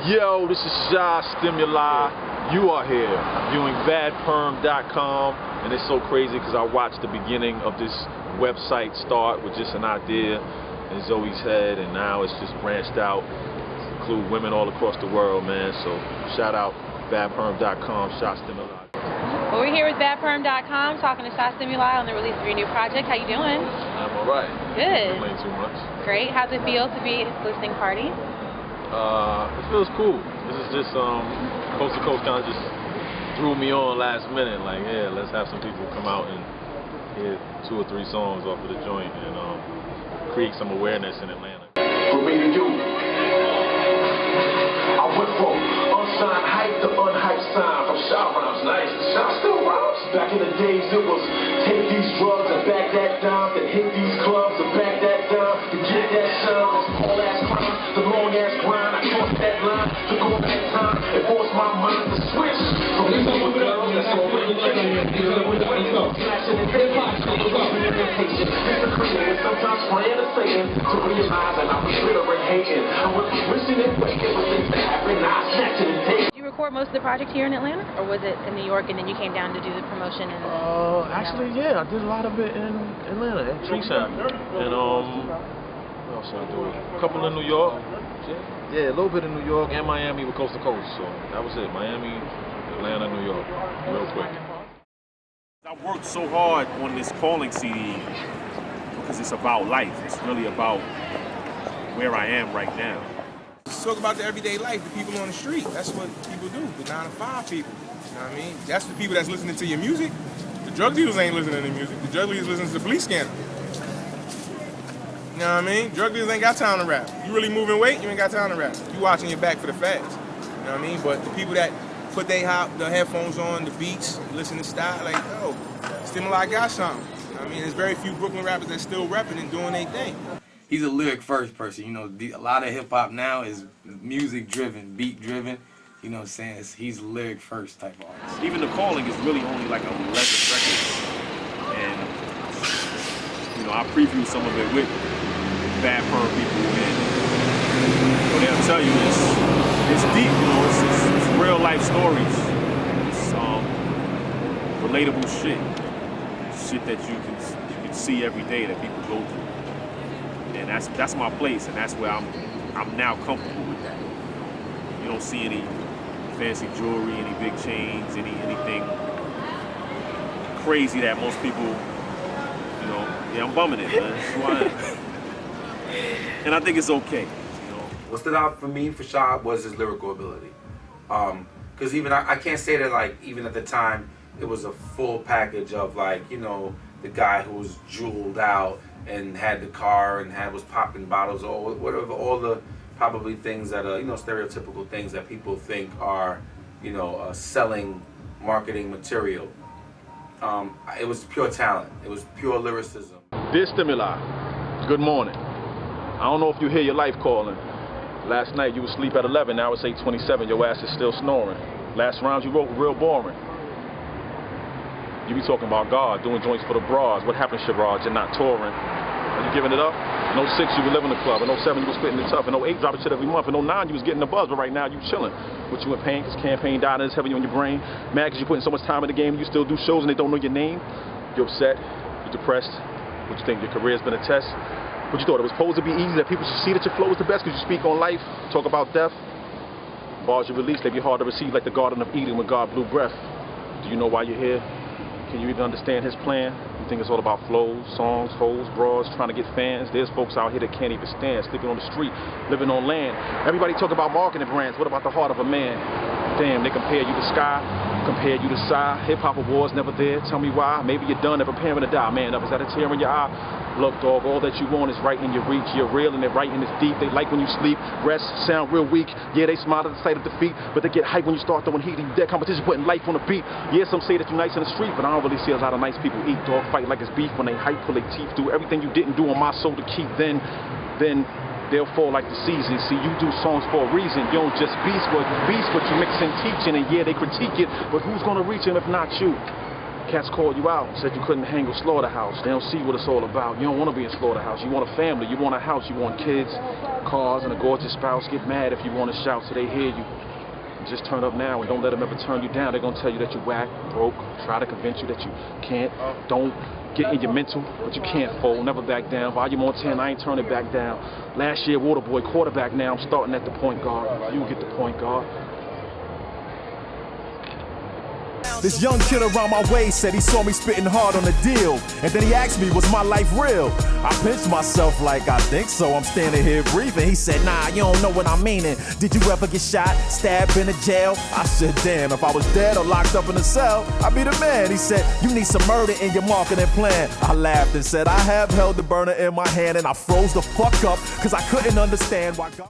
Yo, this is Sha Stimuli. You are here viewing badperm.com, and it's so crazy because I watched the beginning of this website start with just an idea in Zoe's head, and now it's just branched out to include women all across the world, man. So shout out badperm.com, Sha Stimuli. Well, we're here with badperm.com talking to Sha Stimuli on the release of your new project. How you doing? I'm alright. Good. Not complaining too much. Great. How's it feel to be at this listening party? It feels cool. This is just Coast to Coast kind of just drew me on last minute. Like, yeah, let's have some people come out and hear 2 or 3 songs off of the joint and create some awareness in Atlanta. For me to you, I went from unsigned hype to unhyped sign. From Sha rhymes, nice. Sha still rhymes. Back in the days, it was take these drugs and back that down, then hit these clubs and back that down, to get that sound. It's all ass crime, the long ass grind. I crossed that line, took all that time, and forced my mind to switch from these little girls that's already flashing and impatient, disagreeing, sometimes praying and saying to realize that I was bitter and hating. I was wishing and waiting for things to happen. Now I snatching and taking. Did you record most of the project here in Atlanta, or was it in New York and then you came down to do the promotion? And Actually, yeah, I did a lot of it in Atlanta at Tree Sound. And what else did I do? A couple in New York. Yeah, a little bit in New York and Miami with Coast to Coast. So that was it. Miami, Atlanta, New York. Real quick. I worked so hard on this calling CD because it's about life. It's really about where I am right now. Let's talk about the everyday life, the people on the street. That's what people do, the 9 to 5 people. You know what I mean? That's the people that's listening to your music. The drug dealers ain't listening to the music. The drug dealers listen to the police scanner. You know what I mean? Drug dealers ain't got time to rap. You really moving weight, you ain't got time to rap. You watching your back for the facts. You know what I mean? But the people that put the headphones on, the beats, listen to style, like, yo, Stimuli got something. You know what I mean? There's very few Brooklyn rappers that still rapping and doing their thing. He's a lyric first person. You know, a lot of hip hop now is music driven, beat driven. You know what I'm saying? He's a lyric first type of artist. Even the calling is really only like 11 records. And, you know, I previewed some of it with Bad Perm people, and they'll tell you it's deep, you know, it's real life stories. It's relatable shit that you can see every day that people go through. And that's my place, and that's where I'm now comfortable with that. You don't see any fancy jewelry, any big chains, anything crazy that most people, you know, yeah, I'm bumming it, man. That's who I am. And I think it's okay, you know. What stood out for me, for Sha, was his lyrical ability. Because even I can't say that, like, even at the time, it was a full package of, like, you know, the guy who was jeweled out and had the car and was popping bottles, or whatever, all the probably things that you know, stereotypical things that people think are, you know, selling marketing material. It was pure talent. It was pure lyricism. Dear Stimuli, good morning. I don't know if you hear your life calling. Last night you was asleep at 11, now it's 8:27, your ass is still snoring. Last rhymes you wrote were real boring. You be talking about God, doing joints for the bras. What happened, Sherrod? You're not touring. Are you giving it up? In 06, you were living the club. In 07, you was spitting it tough. In 08, dropping shit every month. In 09, you was getting the buzz, but right now you chilling. But you in pain because campaign died and it's heavy on your brain. Mad because you putting so much time in the game and you still do shows and they don't know your name. You're upset. You're depressed. What you think? Your career's been a test? But you thought it was supposed to be easy, that people should see that your flow is the best because you speak on life, talk about death. Bars you release, they be hard to receive like the Garden of Eden when God blew breath. Do you know why you're here? Can you even understand his plan? You think it's all about flows, songs, hoes, bras, trying to get fans? There's folks out here that can't even stand, sleeping on the street, living on land. Everybody talk about marketing brands. What about the heart of a man? Damn, they compare you to Sky, compare you to Psy. Hip-hop awards never there. Tell me why. Maybe you're done, they're preparing to die. Man up, is that a tear in your eye? Look, dog, all that you want is right in your reach. You're real and they're right and it's deep. They like when you sleep, rest, sound real weak. Yeah, they smile at the sight of defeat, but they get hyped when you start throwing heat. Their competition putting life on the beat. Yeah, some say that you're nice in the street, but I don't really see a lot of nice people eat, dog. Fight like it's beef when they hype, pull their teeth, do everything you didn't do on my soul to keep. Then they'll fall like the season. See, you do songs for a reason. You don't just beast what you mix and teaching. And yeah, they critique it, but who's gonna reach them if not you? Cats called you out, said you couldn't hang with Slaughterhouse. They don't see what it's all about. You don't want to be in Slaughterhouse. You want a family. You want a house. You want kids, cars, and a gorgeous spouse. Get mad if you want to shout so they hear you. Just turn up now and don't let them ever turn you down. They're going to tell you that you whack, broke, try to convince you that you can't. Don't get in your mental, but you can't fold. Never back down. Volume on 10, I ain't turning back down. Last year, Waterboy, quarterback now. I'm starting at the point guard. You get the point guard. This young kid around my way said he saw me spitting hard on the deal. And then he asked me, was my life real? I pinched myself like, I think so. I'm standing here breathing. He said, nah, you don't know what I'm meaning. Did you ever get shot, stabbed in a jail? I said, damn, if I was dead or locked up in a cell, I'd be the man. He said, you need some murder in your marketing plan. I laughed and said, I have held the burner in my hand and I froze the fuck up because I couldn't understand why God